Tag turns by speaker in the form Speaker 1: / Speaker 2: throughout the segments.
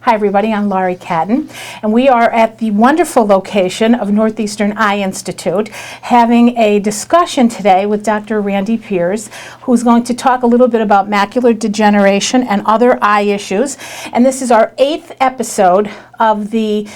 Speaker 1: Hi everybody, I'm Laurie Cadden, and we are at the wonderful location of Northeastern Eye Institute having a discussion today with Dr. Randy Piers, who's going to talk a little bit about macular degeneration and other eye issues. And this is our 8th episode of the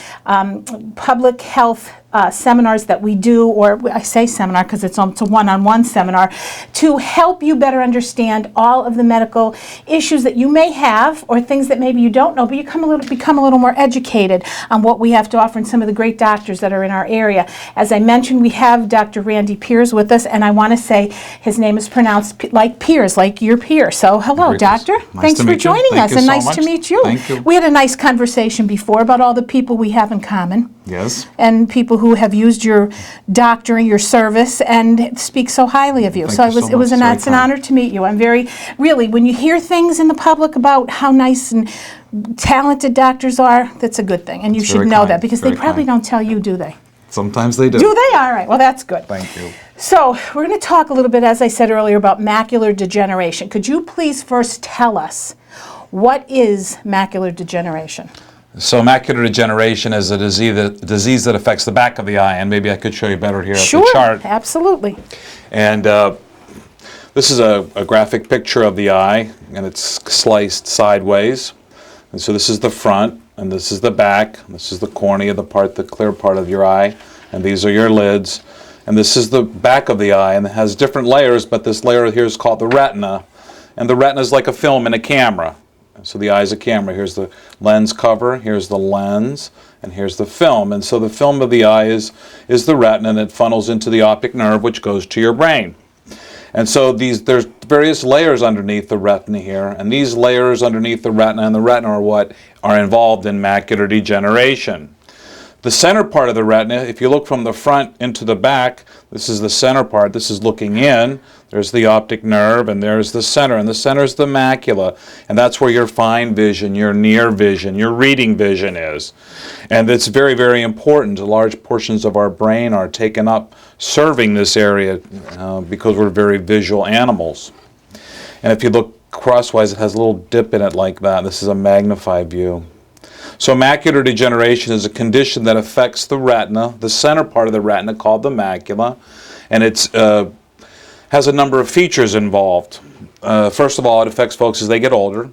Speaker 1: public health seminars that we do, or I say seminar because it's a one-on-one seminar, to help you better understand all of the medical issues that you may have or things that maybe you don't know, but you become a little more educated on what we have to offer and some of the great doctors that are in our area. As I mentioned, we have Dr. Randy Piers with us, and I want to say his name is pronounced like Piers, like your peer. So hello, doctor. Thanks for joining us, and nice to meet you.
Speaker 2: Thank you.
Speaker 1: We had a nice conversation before about all the people we have in common.
Speaker 2: Yes.
Speaker 1: And people who have used your doctoring, your service, and speak so highly of you.
Speaker 2: Thank you so much.
Speaker 1: It's an honor to meet you. I'm really, when you hear things in the public about how nice and talented doctors are, that's a good thing. And you should know that, because they probably don't tell you, do they?
Speaker 2: Sometimes they do.
Speaker 1: Do they? All right. Well, that's good.
Speaker 2: Thank you.
Speaker 1: So we're going to talk a little bit, as I said earlier, about macular degeneration. Could you please first tell us, what is macular degeneration?
Speaker 2: So macular degeneration is a disease that affects the back of the eye, and maybe I could show you better here at the chart.
Speaker 1: Sure, absolutely.
Speaker 2: And this is a graphic picture of the eye, and it's sliced sideways. And so this is the front, and this is the back. This is the cornea, the clear part of your eye, and these are your lids. And this is the back of the eye, and it has different layers, but this layer here is called the retina. And the retina is like a film in a camera. So the eye is a camera. Here's the lens cover, here's the lens, and here's the film. And so the film of the eye is the retina, and it funnels into the optic nerve, which goes to your brain. And so there's various layers underneath the retina here, and these layers underneath the retina are what are involved in macular degeneration. The center part of the retina, if you look from the front into the back, this is the center part, this is looking in, there's the optic nerve, and there's the center, and the center is the macula, and that's where your fine vision, your near vision, your reading vision is. And it's very, very important. Large portions of our brain are taken up serving this area because we're very visual animals. And if you look crosswise, it has a little dip in it like that. This is a magnified view. So macular degeneration is a condition that affects the retina, the center part of the retina called the macula, and it has a number of features involved. First of all, it affects folks as they get older.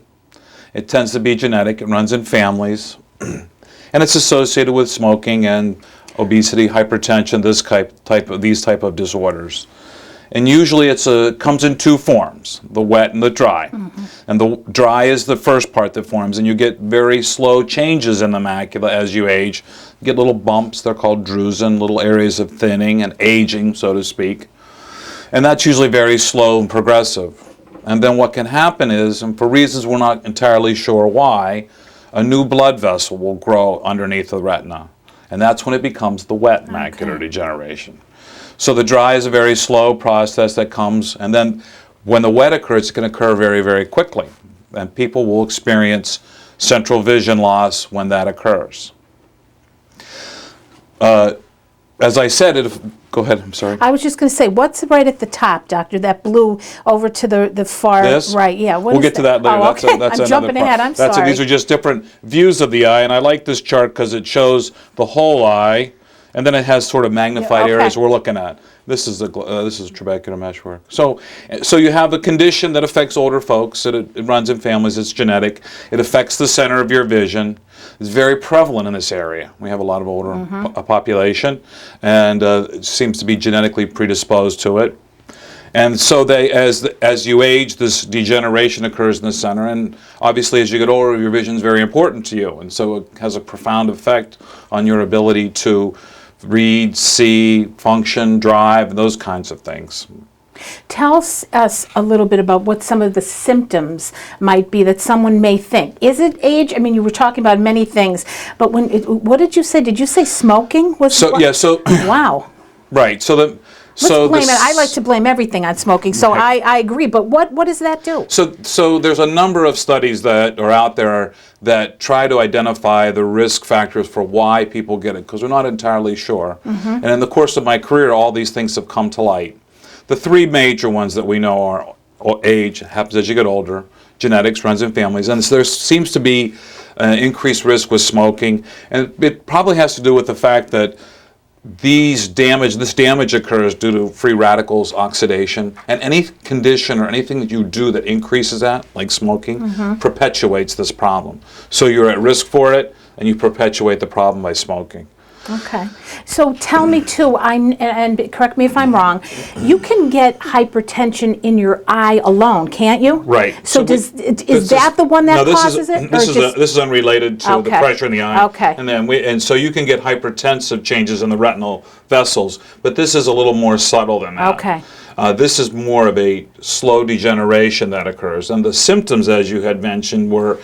Speaker 2: It tends to be genetic. It runs in families. And it's associated with smoking and obesity, hypertension, these type of disorders. And usually it comes in two forms, the wet and the dry. Mm-hmm. And the dry is the first part that forms, and you get very slow changes in the macula as you age. You get little bumps, they're called drusen, little areas of thinning and aging, so to speak. And that's usually very slow and progressive. And then what can happen is, and for reasons we're not entirely sure why, a new blood vessel will grow underneath the retina. And that's when it becomes the wet macular degeneration. So the dry is a very slow process that comes, and then when the wet occurs, it can occur very, very quickly. And people will experience central vision loss when that occurs. As I said, go ahead, I'm sorry.
Speaker 1: I was just going to say, what's right at the top, doctor, that blue over to the far right? Yeah,
Speaker 2: we'll get to that later.
Speaker 1: Oh, okay. I'm jumping ahead, I'm sorry.
Speaker 2: These are just different views of the eye, and I like this chart because it shows the whole eye, and then it has sort of magnified areas we're looking at. This is trabecular meshwork. So you have a condition that affects older folks. It runs in families. It's genetic. It affects the center of your vision. It's very prevalent in this area. We have a lot of older population, and it seems to be genetically predisposed to it. And so as you age, this degeneration occurs in the center, and obviously as you get older, your vision is very important to you, and so it has a profound effect on your ability to read, see, function, drive, those kinds of things.
Speaker 1: Tell us a little bit about what some of the symptoms might be that someone may think. Is it age? I mean, you were talking about many things, but what did you say? Did you say smoking? Wow.
Speaker 2: Right.
Speaker 1: Let's blame it. I like to blame everything on smoking, so I agree. But what does that do?
Speaker 2: So there's a number of studies that are out there that try to identify the risk factors for why people get it, because we're not entirely sure. And in the course of my career, all these things have come to light. The three major ones that we know are age, happens as you get older, genetics, runs in families, and there seems to be increased risk with smoking, and it probably has to do with the fact that this damage occurs due to free radicals, oxidation, and any condition or anything that you do that increases that, like smoking, perpetuates this problem. So you're at risk for it, and you perpetuate the problem by smoking.
Speaker 1: Okay. So tell me too, and correct me if I'm wrong, you can get hypertension in your eye alone, can't you?
Speaker 2: Right.
Speaker 1: So is that the one that causes it?
Speaker 2: This is unrelated to the pressure in the eye.
Speaker 1: Okay.
Speaker 2: And so you can get hypertensive changes in the retinal vessels, but this is a little more subtle than that.
Speaker 1: Okay.
Speaker 2: This is more of a slow degeneration that occurs, and the symptoms, as you had mentioned, were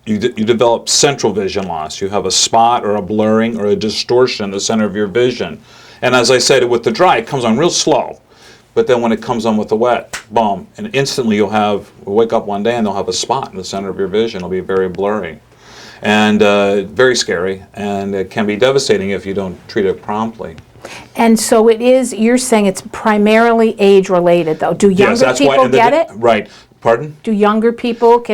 Speaker 2: you develop central vision loss. You have a spot or a blurring or a distortion in the center of your vision. And as I said, with the dry, it comes on real slow. But then when it comes on with the wet, boom, and instantly you'll wake up one day and they'll have a spot in the center of your vision. It'll be very blurry and very scary, and it can be devastating if you don't treat it promptly.
Speaker 1: And so you're saying it's primarily age-related, though. Do younger people get it?
Speaker 2: Right. Pardon?
Speaker 1: Do younger people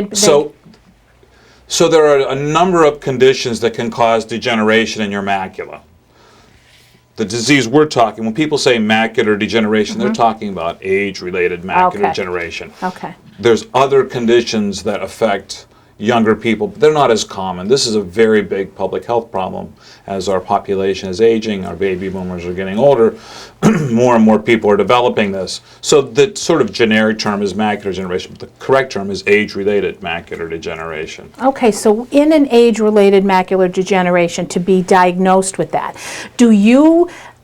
Speaker 2: So there are a number of conditions that can cause degeneration in your macula. The disease we're talking, when people say macular degeneration, they're talking about age-related macular degeneration.
Speaker 1: Okay.
Speaker 2: There's other conditions that affect younger people, but they're not as common. This is a very big public health problem. As our population is aging, our baby boomers are getting older, more and more people are developing this. So the sort of generic term is macular degeneration, but the correct term is age-related macular degeneration.
Speaker 1: Okay, so in an age-related macular degeneration, to be diagnosed with that,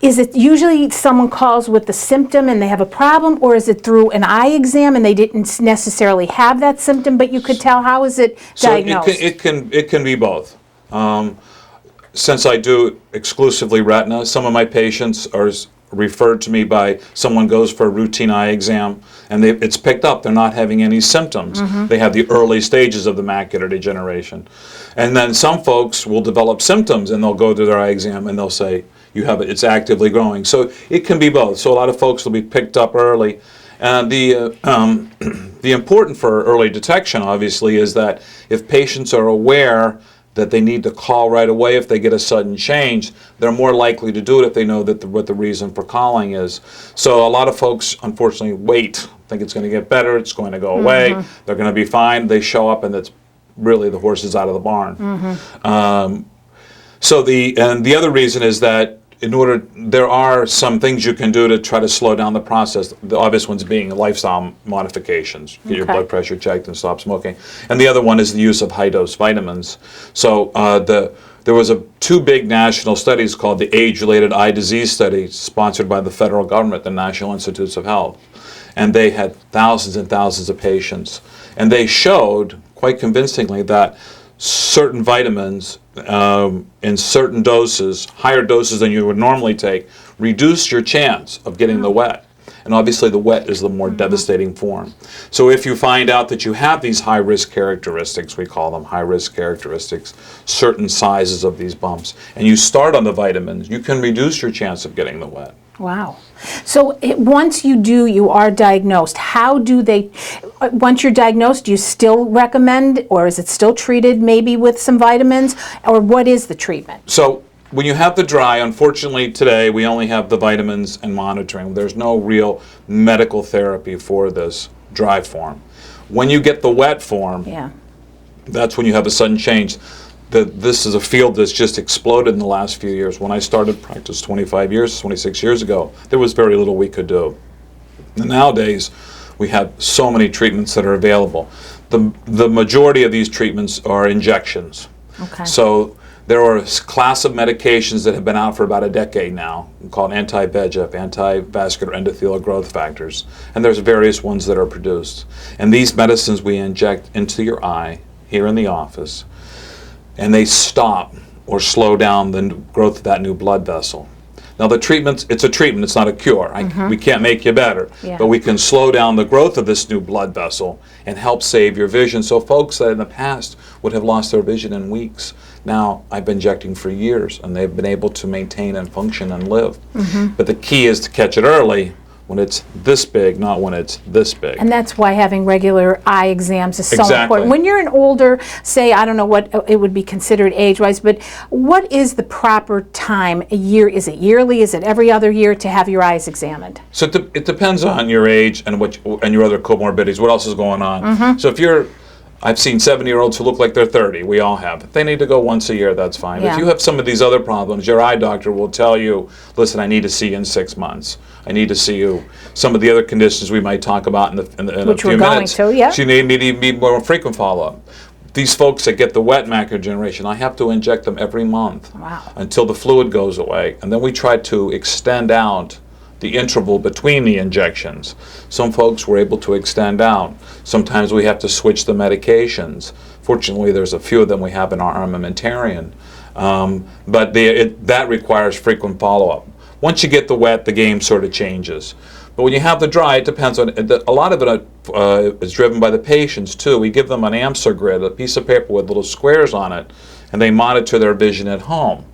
Speaker 1: is it usually someone calls with the symptom and they have a problem, or is it through an eye exam and they didn't necessarily have that symptom, but you could tell? How is it diagnosed?
Speaker 2: So it can be both. Since I do exclusively retina, some of my patients are referred to me by someone goes for a routine eye exam, and it's picked up. They're not having any symptoms. They have the early stages of the macular degeneration. And then some folks will develop symptoms, and they'll go to their eye exam, and they'll say, it's actively growing. So it can be both. So a lot of folks will be picked up early. And the important for early detection, obviously, is that if patients are aware that they need to call right away if they get a sudden change, they're more likely to do it if they know that what the reason for calling is. So a lot of folks, unfortunately, think it's going to get better, it's going to go away, they're going to be fine. They show up, and it's really the horse is out of the barn. So the other reason is that there are some things you can do to try to slow down the process. The obvious ones being lifestyle modifications, get your blood pressure checked and stop smoking. And the other one is the use of high-dose vitamins. So there was two big national studies called the Age-Related Eye Disease Study, sponsored by the federal government, the National Institutes of Health. And they had thousands and thousands of patients. And they showed, quite convincingly, that certain vitamins in certain doses, higher doses than you would normally take, reduce your chance of getting the wet. And obviously the wet is the more devastating form. So if you find out that you have these high-risk characteristics, we call them high-risk characteristics, certain sizes of these bumps, and you start on the vitamins, you can reduce your chance of getting the wet.
Speaker 1: Wow. So once you are diagnosed, once you're diagnosed, do you still recommend, or is it still treated maybe with some vitamins, or what is the treatment?
Speaker 2: So when you have the dry, unfortunately today we only have the vitamins and monitoring. There's no real medical therapy for this dry form. When you get the wet form, that's when you have a sudden change. This is a field that's just exploded in the last few years. When I started practice 26 years ago, there was very little we could do. And nowadays, we have so many treatments that are available. The majority of these treatments are injections.
Speaker 1: Okay.
Speaker 2: So there are a class of medications that have been out for about a decade now, called anti-VEGF, anti-vascular endothelial growth factors. And there's various ones that are produced. And these medicines we inject into your eye here in the office, and they stop or slow down the growth of that new blood vessel. Now the treatment, it's a treatment, it's not a cure. We can't make you better, but we can slow down the growth of this new blood vessel and help save your vision. So folks that in the past would have lost their vision in weeks, now I've been injecting for years, and they've been able to maintain and function and live. But the key is to catch it early when it's this big, not when it's this big.
Speaker 1: And that's why having regular eye exams is so
Speaker 2: Exactly.
Speaker 1: important. When you're an older, say, I don't know what it would be considered age-wise, but what is the proper time, a year? Is it yearly? Is it every other year to have your eyes examined?
Speaker 2: So it depends on your age and and your other comorbidities. What else is going on? So if you're, I've seen 70-year-olds who look like they're 30. We all have. If they need to go once a year, that's fine.
Speaker 1: Yeah.
Speaker 2: If you have some of these other problems, your eye doctor will tell you, listen, I need to see you in 6 months. I need to see you. Some of the other conditions we might talk about in a few minutes.
Speaker 1: Which we're going to, yeah.
Speaker 2: So you need more frequent follow-up. These folks that get the wet macular degeneration, I have to inject them every month.
Speaker 1: Wow.
Speaker 2: Until the fluid goes away. And then we try to extend out the interval between the injections. Some folks were able to extend out. Sometimes we have to switch the medications. Fortunately, there's a few of them we have in our armamentarium. But that requires frequent follow-up. Once you get the wet, the game sort of changes. But when you have the dry, it depends on, a lot of it is driven by the patients too. We give them an AMSA grid, a piece of paper with little squares on it, and they monitor their vision at home.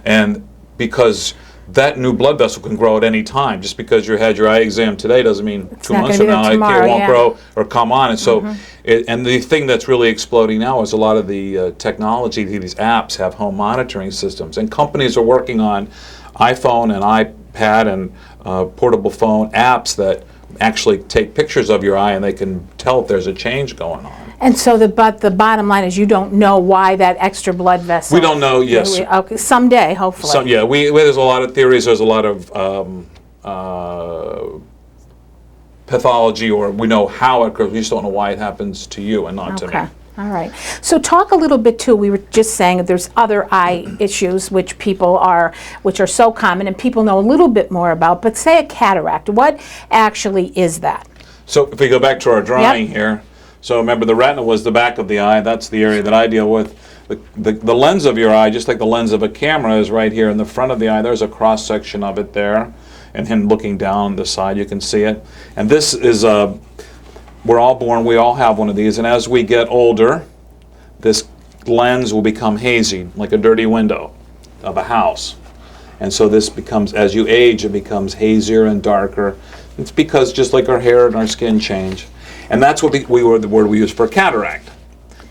Speaker 2: And because that new blood vessel can grow at any time. Just because you had your eye exam today doesn't mean
Speaker 1: It's
Speaker 2: 2
Speaker 1: not
Speaker 2: months
Speaker 1: gonna
Speaker 2: from
Speaker 1: be
Speaker 2: now
Speaker 1: there
Speaker 2: it
Speaker 1: tomorrow,
Speaker 2: won't
Speaker 1: yeah.
Speaker 2: grow or come on. And so, and the thing that's really exploding now is a lot of the technology. These apps have home monitoring systems, and companies are working on iPhone and iPad and portable phone apps that actually take pictures of your eye, and they can tell if there's a change going on.
Speaker 1: And so the bottom line is you don't know why that extra blood vessel.
Speaker 2: We don't know. Yes.
Speaker 1: Okay, someday, hopefully.
Speaker 2: Yeah. There's a lot of theories. There's a lot of pathology, or we know how it occurs. We just don't know why it happens to you and not to me.
Speaker 1: Okay. All right. So talk a little bit too. We were just saying that there's other eye issues which are so common and people know a little bit more about. But say a cataract. What actually is that?
Speaker 2: So if we go back to our drawing here, so remember the retina was the back of the eye. That's the area that I deal with. The lens of your eye, just like the lens of a camera, is right here in the front of the eye. There's a cross section of it there, and him looking down the side, you can see it. And this is we're all born, we all have one of these, and as we get older, this lens will become hazy, like a dirty window of a house. And so this becomes, as you age, it becomes hazier and darker. It's because just like our hair and our skin change. And that's what the word we use for cataract.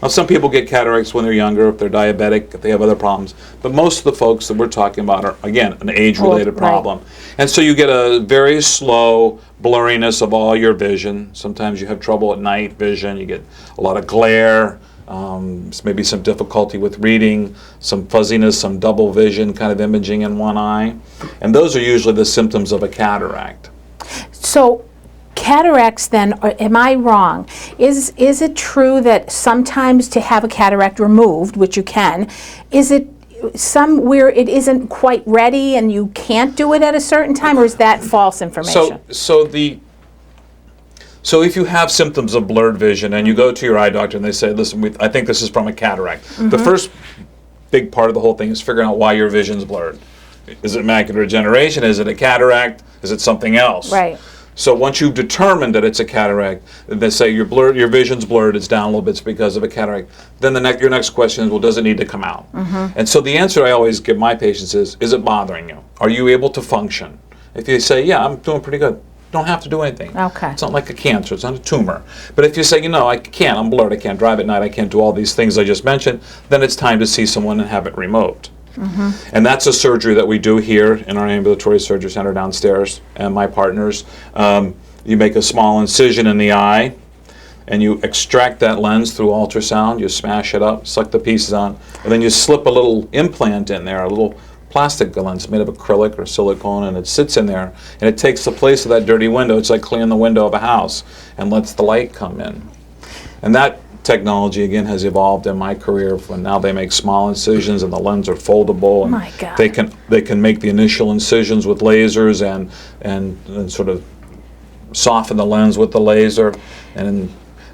Speaker 2: Now some people get cataracts when they're younger, if they're diabetic, if they have other problems. But most of the folks that we're talking about are, again, an age-related problem. And so you get a very slow blurriness of all your vision. Sometimes you have trouble at night vision. You get a lot of glare, maybe some difficulty with reading, some fuzziness, some double vision kind of imaging in one eye. And those are usually the symptoms of a cataract.
Speaker 1: So cataracts then, am I wrong? Is it true that sometimes to have a cataract removed, which you can, is it somewhere it isn't quite ready and you can't do it at a certain time, or is that false information?
Speaker 2: So if you have symptoms of blurred vision and you go to your eye doctor and they say, listen, I think this is from a cataract. The first big part of the whole thing is figuring out why your vision's blurred. Is it macular degeneration? Is it a cataract? Is it something else?
Speaker 1: Right.
Speaker 2: So once you've determined that it's a cataract, they say your vision's blurred, it's down a little bit, it's because of a cataract. Then your next question is, well, does it need to come out? And so the answer I always give my patients is it bothering you? Are you able to function? If you say, yeah, I'm doing pretty good, don't have to do anything.
Speaker 1: Okay.
Speaker 2: It's not like a cancer, it's not a tumor. But if you say, I can't, I'm blurred, I can't drive at night, I can't do all these things I just mentioned, then it's time to see someone and have it removed. And that's a surgery that we do here in our ambulatory surgery center downstairs, and my partners. You make a small incision in the eye, and you extract that lens through ultrasound. You smash it up, suck the pieces on, and then you slip a little implant in there, a little plastic lens made of acrylic or silicone, and it sits in there, and it takes the place of that dirty window. It's like cleaning the window of a house and lets the light come in. And that technology again has evolved in my career when now they make small incisions and the lens are foldable, and
Speaker 1: My God.
Speaker 2: they can make the initial incisions with lasers and sort of soften the lens with the laser, and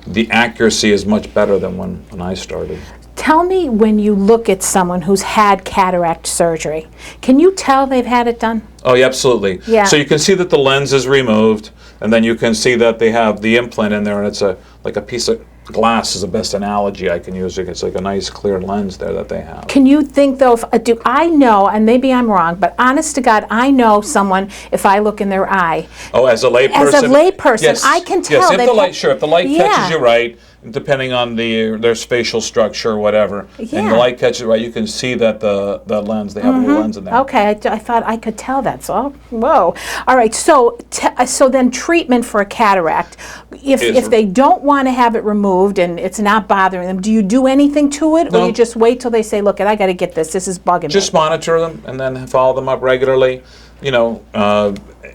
Speaker 2: the accuracy is much better than when I started.
Speaker 1: Tell me, when you look at someone who's had cataract surgery, can you tell they've had it done?
Speaker 2: Oh, yeah, absolutely.
Speaker 1: Yeah.
Speaker 2: So you can see that the lens is removed, and then you can see that they have the implant in there, and it's like a piece of glass is the best analogy I can use. It's like a nice clear lens there that they have.
Speaker 1: Can you think, though, do I know, and maybe I'm wrong, but honest to God, I know someone if I look in their eye.
Speaker 2: Oh, as a layperson?
Speaker 1: As a layperson,
Speaker 2: yes.
Speaker 1: I can tell.
Speaker 2: Yes, if the light
Speaker 1: Yeah.
Speaker 2: catches you right, depending on their facial structure or whatever, and
Speaker 1: Yeah.
Speaker 2: the light catches it right, you can see that the lens, they have a little lens in there.
Speaker 1: Okay, I thought I could tell that. So, whoa. All right. So, so then treatment for a cataract, if they don't want to have it removed and it's not bothering them, do you do anything to it,
Speaker 2: No.
Speaker 1: or you just wait till they say, "Look, I got to get this. This is bugging
Speaker 2: Just
Speaker 1: me."
Speaker 2: monitor them and then follow them up regularly, you know,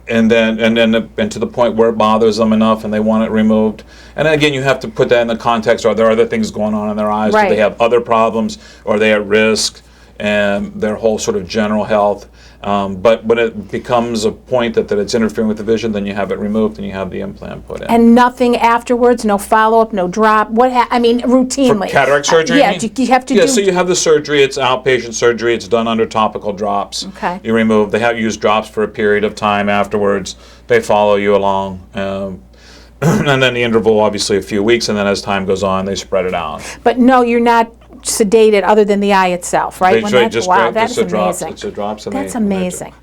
Speaker 2: and to the point where it bothers them enough and they want it removed. And then again, you have to put that in the context. Are there other things going on in their eyes?
Speaker 1: Right.
Speaker 2: Do they have other problems? Or are they at risk? And their whole sort of general health. But when it becomes a point that it's interfering with the vision, then you have it removed and you have the implant put in.
Speaker 1: And nothing afterwards, no follow-up, no drop. I mean, routinely.
Speaker 2: For cataract surgery?
Speaker 1: Yeah,
Speaker 2: you mean?
Speaker 1: you have to
Speaker 2: Yeah,
Speaker 1: do.
Speaker 2: so you have the surgery. It's outpatient surgery. It's done under topical drops.
Speaker 1: Okay.
Speaker 2: You remove. They have used drops for a period of time afterwards. They follow you along. And then the interval, obviously, a few weeks, and then as time goes on, they spread it out.
Speaker 1: But no, you're not sedated other than the eye itself, right?
Speaker 2: They just
Speaker 1: wow,
Speaker 2: it's
Speaker 1: that's
Speaker 2: a drops.
Speaker 1: amazing.
Speaker 2: It's a drops.
Speaker 1: That's amazing.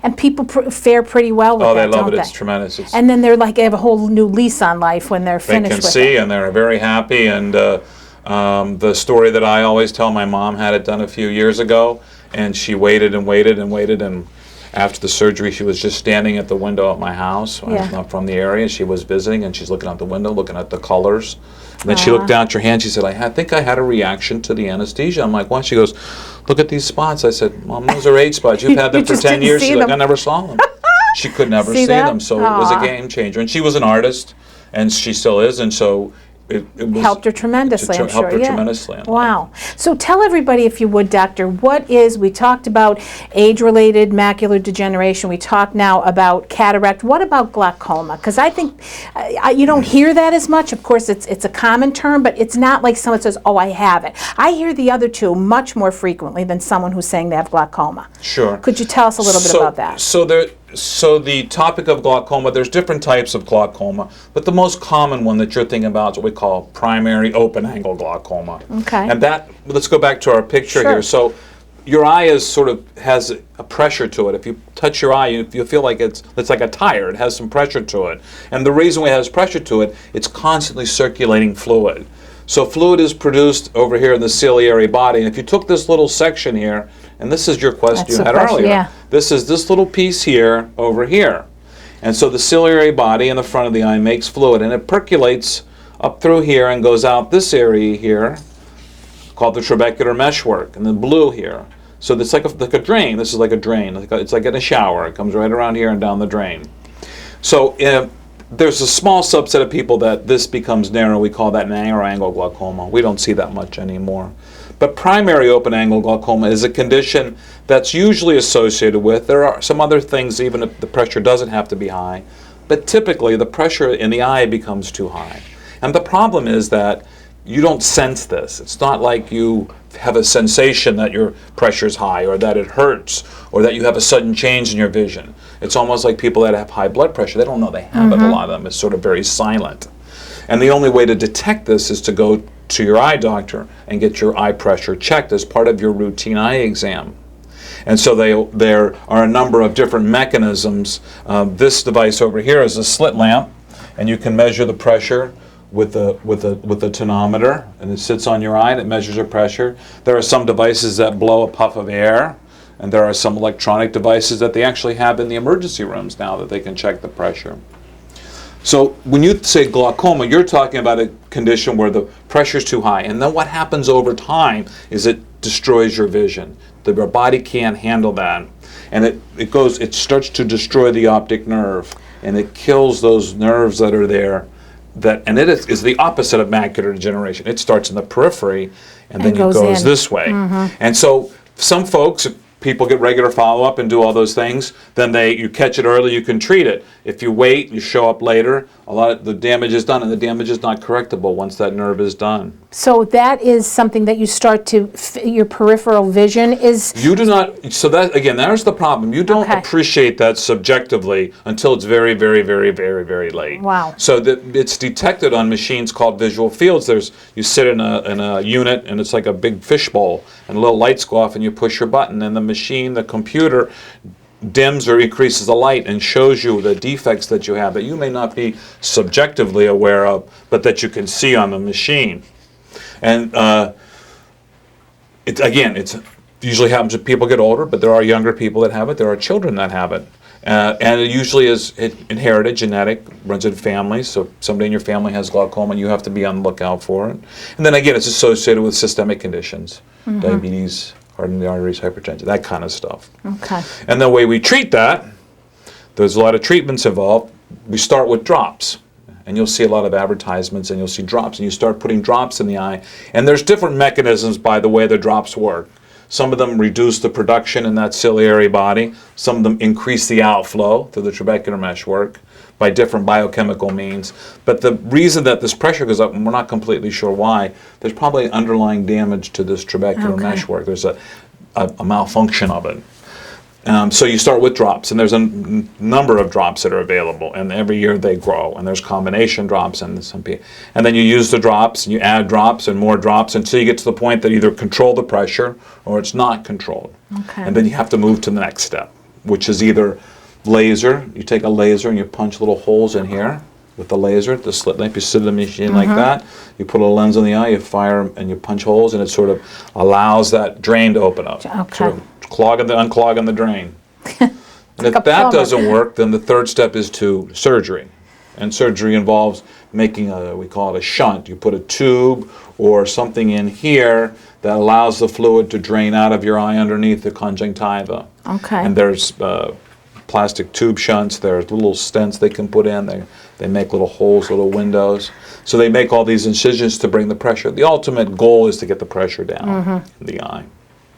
Speaker 1: And people fare pretty well with
Speaker 2: Oh,
Speaker 1: that,
Speaker 2: they love
Speaker 1: don't
Speaker 2: it.
Speaker 1: they?
Speaker 2: It's tremendous. It's,
Speaker 1: And then they're like, they have a whole new lease on life when they're
Speaker 2: they
Speaker 1: finished
Speaker 2: can
Speaker 1: with
Speaker 2: see,
Speaker 1: it.
Speaker 2: and they're very happy. And the story that I always tell, my mom had it done a few years ago, and she waited and waited and waited, and after the surgery, she was just standing at the window at my house.
Speaker 1: Yeah.
Speaker 2: I'm not from the area. She was visiting, and she's looking out the window, looking at the colors. And then she looked down at her hand. She said, I think I had a reaction to the anesthesia. I'm like, what? She goes, look at these spots. I said, Mom, those are age spots. You've had them
Speaker 1: You
Speaker 2: for
Speaker 1: just
Speaker 2: 10
Speaker 1: didn't
Speaker 2: years.
Speaker 1: see
Speaker 2: She's like, I
Speaker 1: them.
Speaker 2: never saw them. She could never
Speaker 1: See
Speaker 2: see
Speaker 1: that?
Speaker 2: them. So it was a
Speaker 1: Aw.
Speaker 2: game changer. And she was an artist, and she still is. And so it was,
Speaker 1: Helped her tremendously, I'm sure.
Speaker 2: Helped her
Speaker 1: yeah.
Speaker 2: tremendously.
Speaker 1: Wow. So tell everybody, if you would, Doctor, we talked about age-related macular degeneration. We talked now about cataract. What about glaucoma? Because I think you don't hear that as much. Of course, it's a common term, but it's not like someone says, oh, I have it. I hear the other two much more frequently than someone who's saying they have glaucoma.
Speaker 2: Sure.
Speaker 1: Could you tell us a little bit about that?
Speaker 2: So the topic of glaucoma, there's different types of glaucoma, but the most common one that you're thinking about is what we call primary open-angle glaucoma.
Speaker 1: Okay.
Speaker 2: And let's go back to our picture
Speaker 1: Sure.
Speaker 2: here. So your eye has a pressure to it. If you touch your eye, you feel like it's like a tire. It has some pressure to it. And the reason why it has pressure to it, it's constantly circulating fluid. So fluid is produced over here in the ciliary body. And if you took this little section here, and this is your question
Speaker 1: That's
Speaker 2: you
Speaker 1: the
Speaker 2: had
Speaker 1: question,
Speaker 2: earlier.
Speaker 1: yeah.
Speaker 2: This is this little piece here over here. And so the ciliary body in the front of the eye makes fluid, and it percolates up through here and goes out this area here, called the trabecular meshwork, and then blue here. So it's like a drain. This is like a drain. It's like in a shower. It comes right around here and down the drain. So there's a small subset of people that this becomes narrow. We call that narrow angle glaucoma. We don't see that much anymore. But primary open-angle glaucoma is a condition that's usually associated with, there are some other things even if the pressure doesn't have to be high, but typically the pressure in the eye becomes too high. And the problem is that you don't sense this. It's not like you have a sensation that your pressure is high or that it hurts or that you have a sudden change in your vision. It's almost like people that have high blood pressure. They don't know they have it, a lot of them. It's sort of very silent. And the only way to detect this is to go to your eye doctor and get your eye pressure checked as part of your routine eye exam. And so there are a number of different mechanisms. This device over here is a slit lamp, and you can measure the pressure with the tonometer, and it sits on your eye and it measures your pressure. There are some devices that blow a puff of air, and there are some electronic devices that they actually have in the emergency rooms now that they can check the pressure. So when you say glaucoma, you're talking about a condition where the pressure is too high, and then what happens over time is it destroys your vision. Your body can't handle that, and it starts to destroy the optic nerve, and it kills those nerves that are there. And it is the opposite of macular degeneration. It starts in the periphery, and then it goes
Speaker 1: in.
Speaker 2: this way. And so some folks, people get regular follow-up and do all those things, then you catch it early, you can treat it. If you wait, you show up later, a lot of the damage is done, and the damage is not correctable once that nerve is done.
Speaker 1: So that is something that you start to, your peripheral vision is...
Speaker 2: You do not, so that, again, there's the problem. You don't appreciate that subjectively until it's very, very, very, very, very late.
Speaker 1: Wow.
Speaker 2: So that it's detected on machines called visual fields. You sit in a unit, and it's like a big fishbowl, and little lights go off, and you push your button, and the machine, the computer, dims or increases the light and shows you the defects that you have that you may not be subjectively aware of, but that you can see on the machine. And it usually happens when people get older, but there are younger people that have it. There are children that have it. And it usually is inherited, genetic, runs in families. So if somebody in your family has glaucoma, and you have to be on the lookout for it. And then again, it's associated with systemic conditions, diabetes, hardening the arteries, hypertension, that kind of stuff.
Speaker 1: Okay.
Speaker 2: And the way we treat that, there's a lot of treatments involved. We start with drops. And you'll see a lot of advertisements, and you'll see drops, and you start putting drops in the eye. And there's different mechanisms by the way the drops work. Some of them reduce the production in that ciliary body. Some of them increase the outflow through the trabecular mesh work by different biochemical means. But the reason that this pressure goes up, and we're not completely sure why, there's probably underlying damage to this trabecular mesh work. There's a malfunction of it. So you start with drops, and there's a number of drops that are available, and every year they grow, and there's combination drops, and then you use the drops, and you add drops and more drops until you get to the point that either control the pressure or it's not controlled.
Speaker 1: Okay.
Speaker 2: And then you have to move to the next step, which is either laser. You take a laser and you punch little holes in here with the laser, the slit lamp. You sit in the machine like that. You put a lens on the eye, you fire, and you punch holes, and it sort of allows that drain to open up.
Speaker 1: Okay.
Speaker 2: Sort of unclogging the drain. And if that doesn't work, then the third step is to surgery. And surgery involves making we call it a shunt. You put a tube or something in here that allows the fluid to drain out of your eye underneath the conjunctiva.
Speaker 1: Okay.
Speaker 2: And there's plastic tube shunts. There's little stents they can put in. They make little holes, little windows. So they make all these incisions to bring the pressure. The ultimate goal is to get the pressure down in the eye.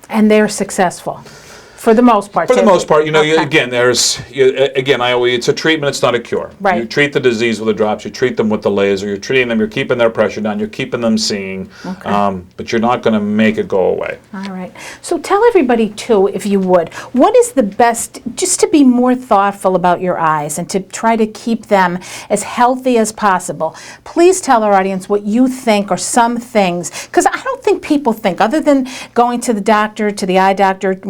Speaker 1: And they're successful, for the most part.
Speaker 2: For the most part, again, it's a treatment, it's not a cure.
Speaker 1: Right.
Speaker 2: You treat the disease with the drops, you treat them with the laser, you're treating them, you're keeping their pressure down, you're keeping them seeing, but you're not going to make it go away.
Speaker 1: All right. So tell everybody, too, if you would, what is the best, just to be more thoughtful about your eyes and to try to keep them as healthy as possible. Please tell our audience what you think are some things, because I don't think people think, other than going to the doctor, to the eye doctor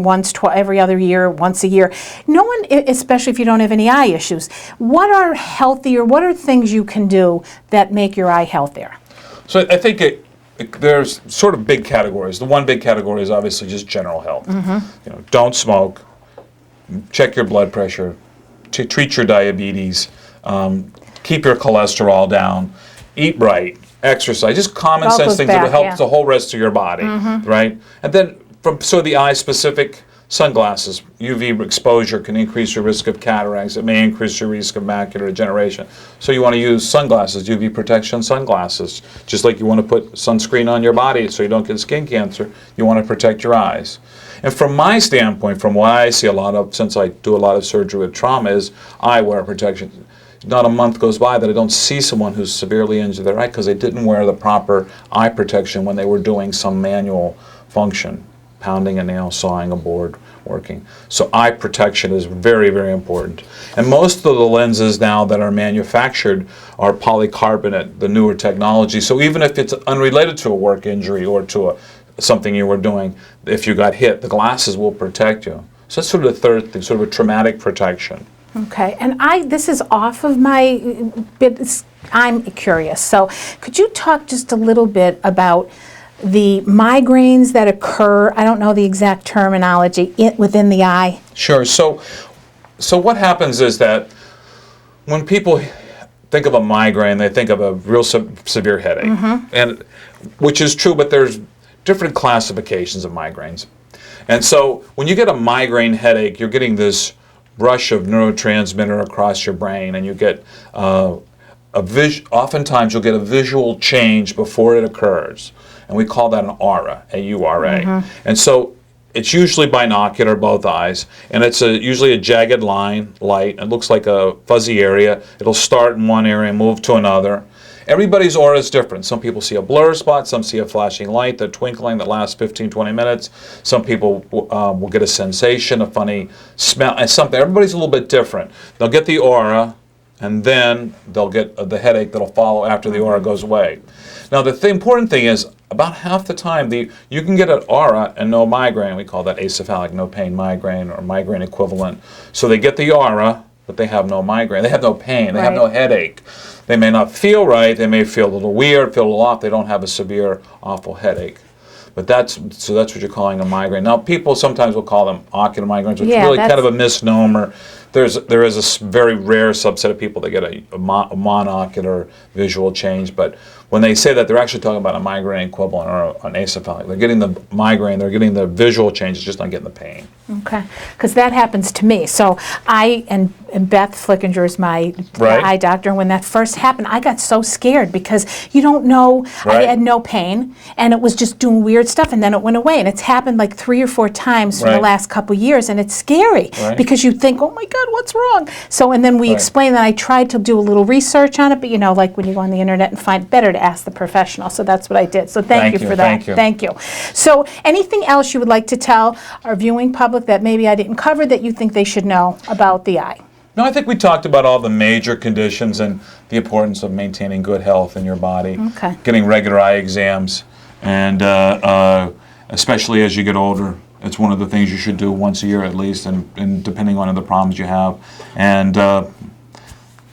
Speaker 1: every other year, once a year, no one, especially if you don't have any eye issues, what are healthier, what are things you can do that make your eye healthier?
Speaker 2: So I think there's sort of big categories. The one big category is obviously just general health. Don't smoke, check your blood pressure, treat your diabetes, keep your cholesterol down, eat right, exercise, just common sense things that will help the whole rest of your body, right? And then from the eye specific, sunglasses, UV exposure can increase your risk of cataracts. It may increase your risk of macular degeneration. So you want to use sunglasses, UV protection sunglasses. Just like you want to put sunscreen on your body so you don't get skin cancer, you want to protect your eyes. And from my standpoint, from what I see a lot of, since I do a lot of surgery with trauma, is eyewear protection. Not a month goes by that I don't see someone who's severely injured their eye because they didn't wear the proper eye protection when they were doing some manual function. Pounding a nail, sawing a board, working. So eye protection is very, very important. And most of the lenses now that are manufactured are polycarbonate, the newer technology. So even if it's unrelated to a work injury or to something you were doing, if you got hit, the glasses will protect you. So that's sort of the third thing, sort of a traumatic protection.
Speaker 1: Okay, and this is off of my bit, I'm curious. So could you talk just a little bit about the migraines that occur, I don't know the exact terminology, within the eye?
Speaker 2: Sure. So what happens is that when people think of a migraine, they think of a real severe headache, and which is true, but there's different classifications of migraines. And so when you get a migraine headache, you're getting this rush of neurotransmitter across your brain, and you get oftentimes you'll get a visual change before it occurs. And we call that an aura, A-U-R-A. And so it's usually binocular, both eyes, and it's usually a jagged light. It looks like a fuzzy area. It'll start in one area and move to another. Everybody's aura is different. Some people see a blur spot, some see a flashing light, the twinkling that lasts 15, 20 minutes. Some people will get a sensation, a funny smell, and something. Everybody's a little bit different. They'll get the aura, and then they'll get the headache that'll follow after the aura goes away. Now, the important thing is, about half the time, you can get an aura and no migraine. We call that acephalic, no pain migraine, or migraine equivalent. So they get the aura, but they have no migraine. They have no pain. They have no headache. They may not feel right. They may feel a little weird, feel a little off. They don't have a severe, awful headache. But that's what you're calling a migraine. Now, people sometimes will call them ocular migraines, which is really kind of a misnomer. There is a very rare subset of people that get a monocular visual change, but when they say that, they're actually talking about a migraine equivalent or an acephalic. They're getting the migraine, they're getting the visual changes, just not getting the pain.
Speaker 1: Okay, because that happens to me. So and Beth Flickinger is my eye doctor, and when that first happened, I got so scared because you don't know, I had no pain, and it was just doing weird stuff, and then it went away, and it's happened like 3 or 4 times in the last couple years, and it's scary because you think, oh my God, what's wrong? So, and then we explained that I tried to do a little research on it, but you know, like when you go on the internet and find, better to ask the professional, so that's what I did. So thank you for that. Thank you. So anything else you would like to tell our viewing public that maybe I didn't cover that you think they should know about the eye?
Speaker 2: No, I think we talked about all the major conditions and the importance of maintaining good health in your body, getting regular eye exams, and especially as you get older, it's one of the things you should do once a year at least, and depending on the problems you have, and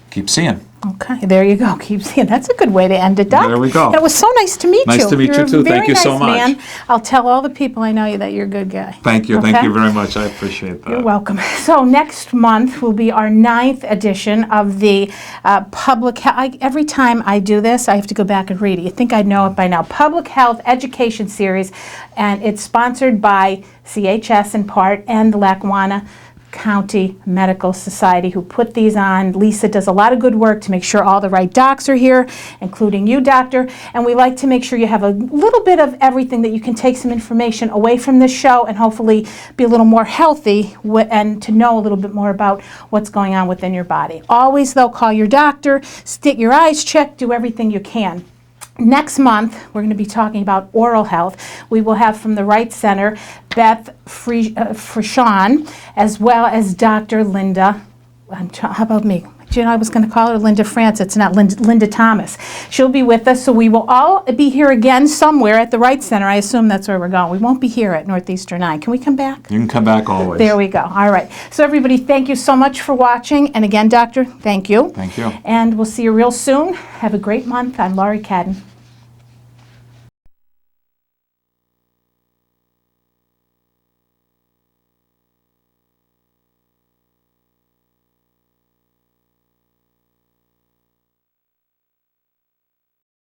Speaker 2: keep seeing.
Speaker 1: Okay, there you go. Keep seeing. That's a good way to end it, Doc.
Speaker 2: There we go.
Speaker 1: And it was so nice to meet you.
Speaker 2: Nice to meet you too. Thank you so much.
Speaker 1: Man. I'll tell all the people I know you that you're a good guy.
Speaker 2: Thank you. Thank you very much. I appreciate that.
Speaker 1: You're welcome. So next month will be our 9th edition of the Public Health. Every time I do this, I have to go back and read it. You think I'd know it by now. Public Health Education Series, and it's sponsored by CHS in part and the Lackawanna County Medical Society, who put these on. Lisa does a lot of good work to make sure all the right docs are here, including you, doctor, and we like to make sure you have a little bit of everything that you can take some information away from this show and hopefully be a little more healthy and to know a little bit more about what's going on within your body. Always, though, call your doctor, get your eyes checked, do everything you can. Next month, we're going to be talking about oral health. We will have from the Wright Center, Beth Frishon, as well as Dr. Linda, how about me? You know, I was going to call her Linda France. It's not Linda Thomas. She'll be with us, so we will all be here again somewhere at the Wright Center. I assume that's where we're going. We won't be here at Northeastern Eye. Can we come back?
Speaker 2: You can come back always.
Speaker 1: There we go. All right. So everybody, thank you so much for watching. And again, Doctor, thank you.
Speaker 2: Thank you.
Speaker 1: And we'll see you real soon. Have a great month. I'm Laurie Cadden.